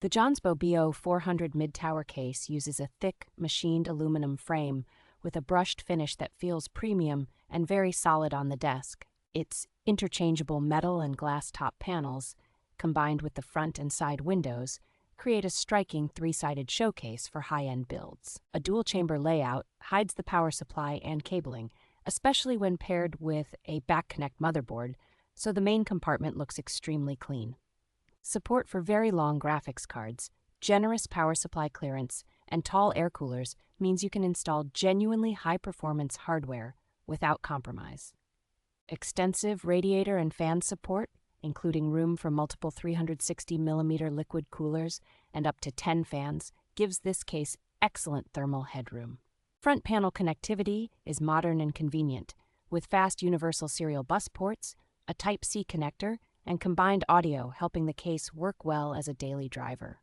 The Jonsbo BO400 mid-tower case uses a thick, machined aluminum frame with a brushed finish that feels premium and very solid on the desk. Its interchangeable metal and glass top panels, combined with the front and side windows, create a striking three-sided showcase for high-end builds. A dual-chamber layout hides the power supply and cabling, especially when paired with a back-connect motherboard, so the main compartment looks extremely clean. Support for very long graphics cards, generous power supply clearance, and tall air coolers means you can install genuinely high-performance hardware without compromise. Extensive radiator and fan support, including room for multiple 360mm liquid coolers and up to 10 fans, gives this case excellent thermal headroom. Front panel connectivity is modern and convenient, with fast universal serial bus ports, a Type-C connector, and combined audio helping the case work well as a daily driver.